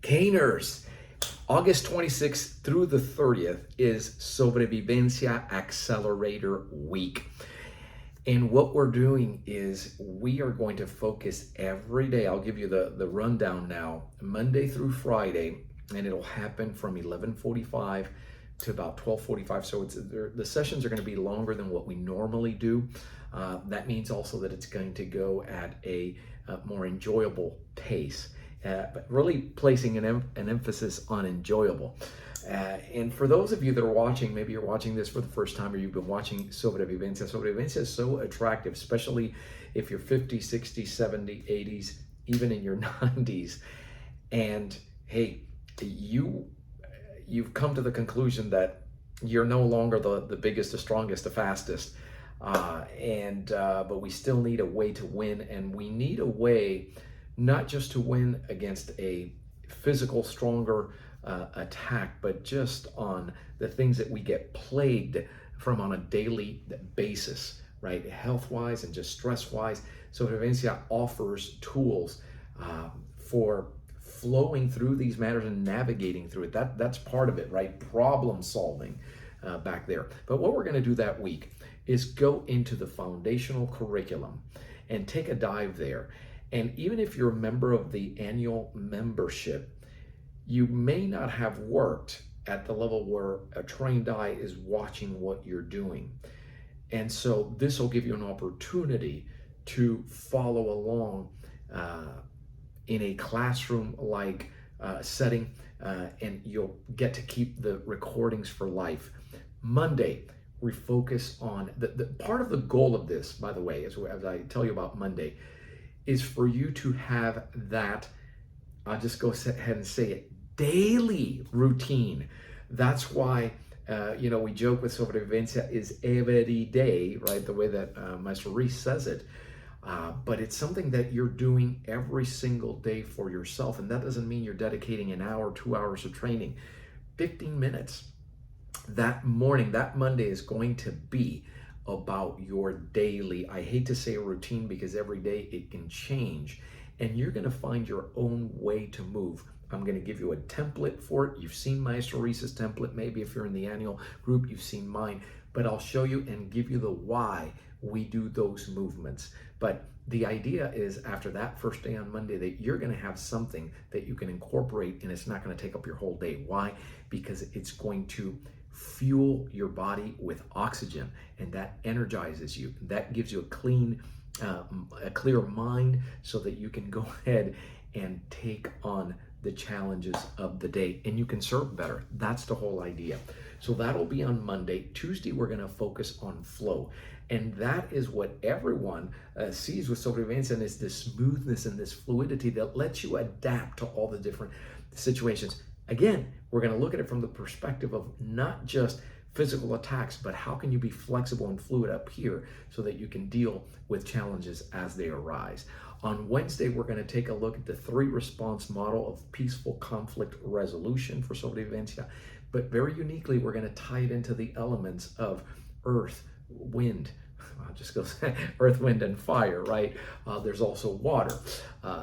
Caners, August 26th through the 30th is Sobrevivencia Accelerator Week. And what we're doing is we are going to focus every day. I'll give you the rundown now, Monday through Friday, and it'll happen from 11:45 to about 12:45. So the sessions are going to be longer than what we normally do. That means also that it's going to go at a more enjoyable pace. But really placing an emphasis on enjoyable. And for those of you that are watching, maybe you're watching this for the first time or you've been watching Sobrevivencia. Sobrevivencia is so attractive, especially if you're 50, 60, 70, 80s, even in your 90s. And hey, you've come to the conclusion that you're no longer the biggest, the strongest, the fastest. But we still need a way to win, and we need a way not just to win against a physical, stronger attack, but just on the things that we get plagued from on a daily basis, right? Health-wise and just stress-wise. So Sobrevivencia offers tools for flowing through these matters and navigating through it. That's part of it, right? Problem solving back there. But what we're going to do that week is go into the foundational curriculum and take a dive there. And even if you're a member of the annual membership, you may not have worked at the level where a trained eye is watching what you're doing. And so this will give you an opportunity to follow along in a classroom-like setting, and you'll get to keep the recordings for life. Monday, we focus on, the part of the goal of this, by the way, as I tell you about Monday, is for you to have that, I'll just go ahead and say it, daily routine. That's why, we joke with Sobrevivencia is every day, right? The way that Maestro Reese says it. But it's something that you're doing every single day for yourself. And that doesn't mean you're dedicating an hour, 2 hours of training. 15 minutes that morning, that Monday is going to be about your daily, I hate to say a routine because every day it can change, and you're going to find your own way to move. I'm going to give you a template for it. You've seen Maestro Reese's template. Maybe if you're in the annual group, you've seen mine, but I'll show you and give you the why we do those movements. But the idea is after that first day on Monday that you're going to have something that you can incorporate, and it's not going to take up your whole day. Why? Because it's going to fuel your body with oxygen, and that energizes you. That gives you a clear mind so that you can go ahead and take on the challenges of the day, and you can serve better. That's the whole idea. So that'll be on Monday. Tuesday, we're going to focus on flow, and that is what everyone sees with Sobrevivencia, and is this smoothness and this fluidity that lets you adapt to all the different situations. Again, we're going to look at it from the perspective of not just physical attacks, but how can you be flexible and fluid up here so that you can deal with challenges as they arise. On Wednesday, we're going to take a look at the 3-response model of peaceful conflict resolution for Sobrevivencia, but very uniquely, we're going to tie it into the elements of earth, wind, I'll just go say earth, wind, and fire, right? There's also water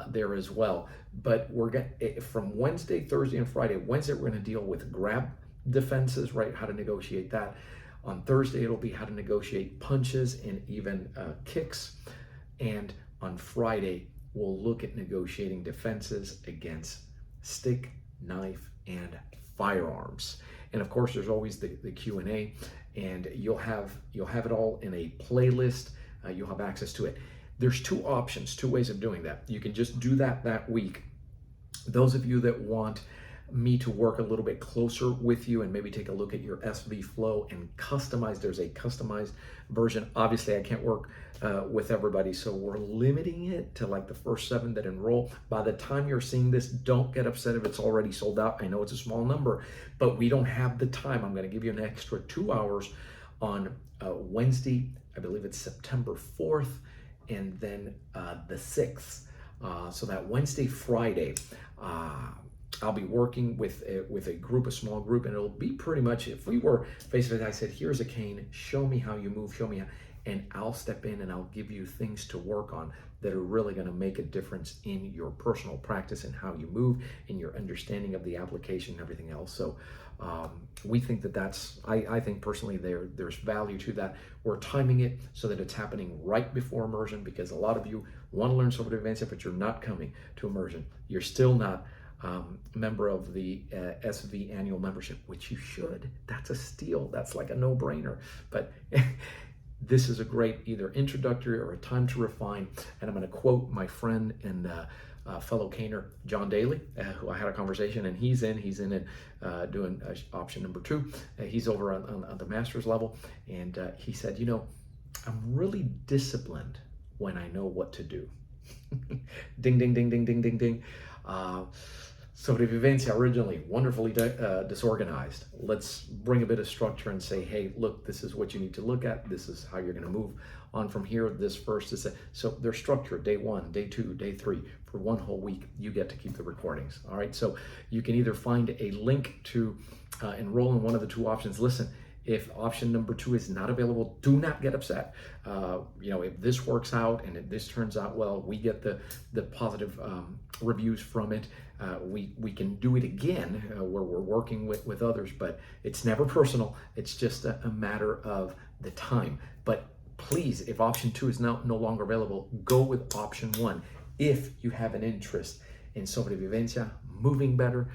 there as well. But we're going from Wednesday, Thursday, and Friday. Wednesday, we're going to deal with grab defenses, right? How to negotiate that. On Thursday, it'll be how to negotiate punches and even kicks. And on Friday, we'll look at negotiating defenses against stick, knife, and firearms. And of course, there's always the Q&A, and you'll have it all in a playlist. You'll have access to it. There's 2 options, 2 ways of doing that. You can just do that week. Those of you that want me to work a little bit closer with you and maybe take a look at your SV flow and customize, there's a customized version. Obviously, I can't work with everybody, so we're limiting it to like the first 7 that enroll. By the time you're seeing this, don't get upset if it's already sold out. I know it's a small number, but we don't have the time. I'm going to give you an extra 2 hours on Wednesday. I believe it's September 4th, and then the 6th. So that Wednesday, Friday, I'll be working with a group, a small group, and it'll be pretty much, if we were face to face, I said, here's a cane, show me how you move, show me how, and I'll step in and I'll give you things to work on that are really going to make a difference in your personal practice and how you move, in your understanding of the application and everything else. So we think that I think personally there's value to that. We're timing it so that it's happening right before immersion, because a lot of you want to learn Sobrevivencia, but you're not coming to immersion. You're still not member of the SV annual membership, which you should. That's a steal. That's like a no-brainer. But this is a great either introductory or a time to refine. And I'm going to quote my friend and fellow caner, John Daly, who I had a conversation, and he's in it doing option number 2. He's over on the master's level. And he said, you know, I'm really disciplined when I know what to do. Ding, ding, ding, ding, ding, ding, ding. Sobrevivencia originally wonderfully disorganized. Let's bring a bit of structure and say, hey, look, this is what you need to look at. This is how you're going to move on from here. This first is so they're structured. Day 1, day 2, day 3 for 1 whole week. You get to keep the recordings. All right. So you can either find a link to enroll in one of the 2 options. Listen, if option number 2 is not available, do not get upset. You know, if this works out and if this turns out well, we get the positive reviews from it. We can do it again where we're working with others, but it's never personal. It's just a matter of the time. But please, if option 2 is no longer available, go with option 1 if you have an interest in Sobrevivencia, moving better,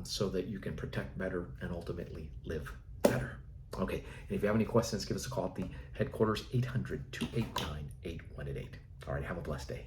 so that you can protect better and ultimately live better. Okay, and if you have any questions, give us a call at the headquarters, 800-289-8188. All right, have a blessed day.